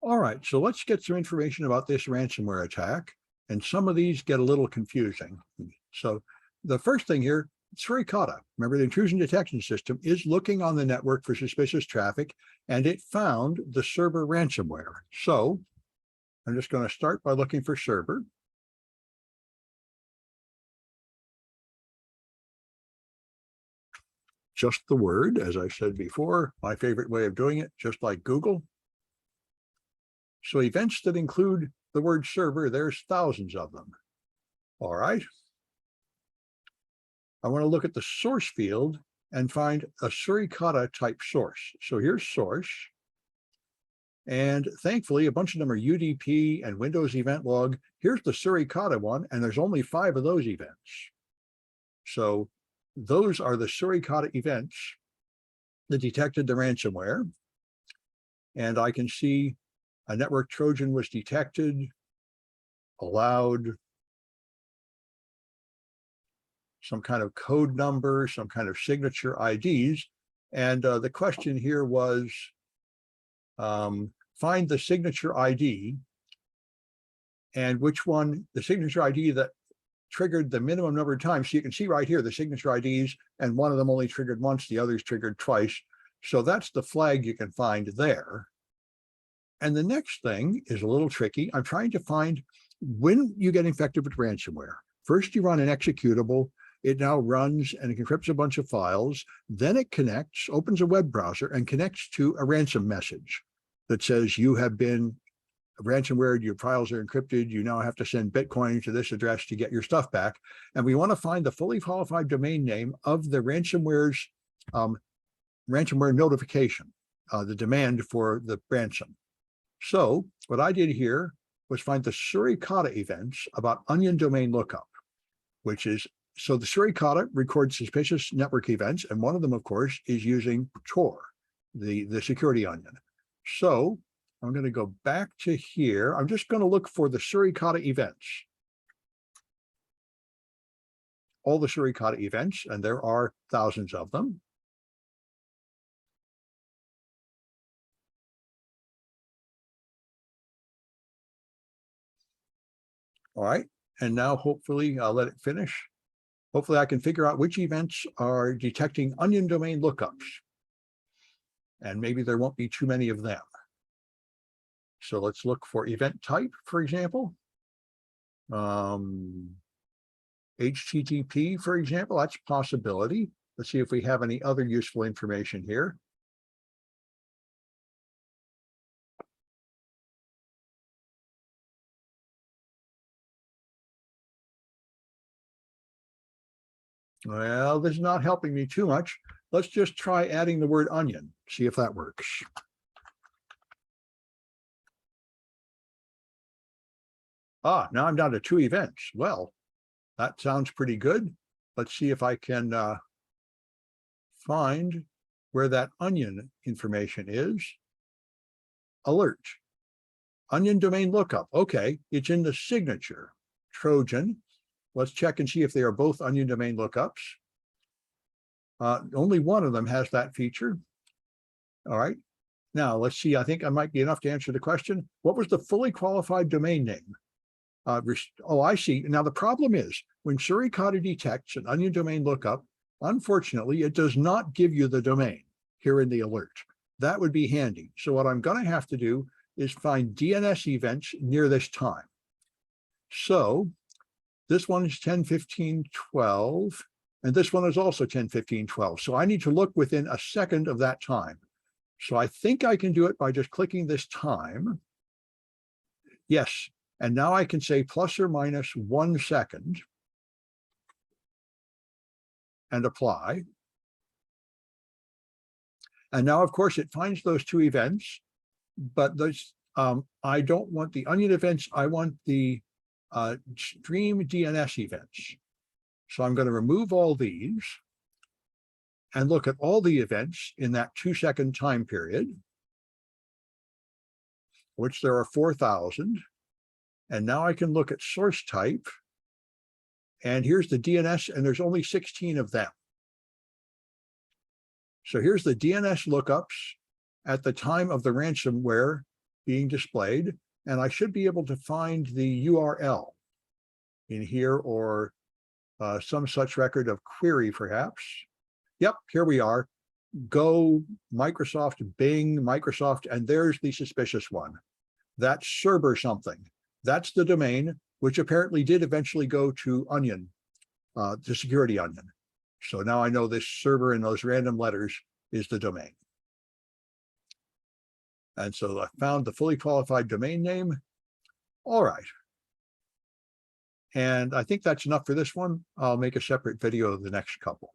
All right, so let's get some information about this ransomware attack. And some of these get a little confusing. So the first thing here, Suricata. Remember, the intrusion detection system is looking on the network for suspicious traffic, and it found the server ransomware. So I'm just going to start by looking for server. Just the word, as I said before, my favorite way of doing it, just like Google. So events that include the word server, there's thousands of them. All right. I want to look at the source field and find a Suricata type source. So here's source. And thankfully, a bunch of them are UDP and Windows event log. Here's the Suricata one, and there's only 5 of those events. So those are the Suricata events that detected the ransomware. And I can see a network Trojan was detected, allowed some kind of code number, some kind of signature IDs. And the question here was, find the signature ID and which one, the signature ID that triggered the minimum number of times. So you can see right here, the signature IDs, and one of them only triggered once, the others triggered twice. So that's the flag you can find there. And the next thing is a little tricky. I'm trying to find when you get infected with ransomware. First, you run an executable. It now runs and encrypts a bunch of files. Then it connects, opens a web browser, and connects to a ransom message that says you have been ransomware, your files are encrypted, you now have to send Bitcoin to this address to get your stuff back. And we want to find the fully qualified domain name of the ransomware's ransomware notification, the demand for the ransom. So what I did here was find the Suricata events about onion domain lookup, which is, so the Suricata records suspicious network events, and one of them, of course, is using Tor, the security onion. So I'm going to go back to here. I'm just going to look for the Suricata events. All the Suricata events, and there are thousands of them. All right, and now hopefully I'll let it finish. Hopefully I can figure out which events are detecting onion domain lookups. And maybe there won't be too many of them. So let's look for event type, for example. HTTP, for example, that's a possibility. Let's see if we have any other useful information here. Well, this is not helping me too much. Let's just try adding the word onion, see if that works. Ah, now I'm down to 2 events. Well, that sounds pretty good. Let's see if I can find where that onion information is. Alert. Onion domain lookup. Okay, it's in the signature. Trojan. Let's check and see if they are both onion domain lookups. Only one of them has that feature. All right. Now, let's see. I think I might be enough to answer the question. What was the fully qualified domain name? Oh, I see. Now, the problem is when Suricata detects an onion domain lookup, unfortunately, it does not give you the domain here in the alert. That would be handy. So what I'm going to have to do is find DNS events near this time. So this one is 10:15:12, and this one is also 10:15:12. So I need to look within a second of that time. So I think I can do it by just clicking this time. Yes, and now I can say plus or minus 1 second and apply. And now, of course, it finds those 2 events, but those I don't want the onion events. I want the stream DNS events. So I'm going to remove all these and look at all the events in that 2-second time period, which there are 4,000. And now I can look at source type. And here's the DNS, and there's only 16 of them. So here's the DNS lookups at the time of the ransomware being displayed, and I should be able to find the URL in here, or some such record of query, perhaps. Yep, here we are. Go, Microsoft, Bing, Microsoft, and there's the suspicious one. That's server something. That's the domain, which apparently did eventually go to Onion, to Security Onion. So now I know this server in those random letters is the domain. And so I found the fully qualified domain name. All right. And I think that's enough for this one. I'll make a separate video of the next couple.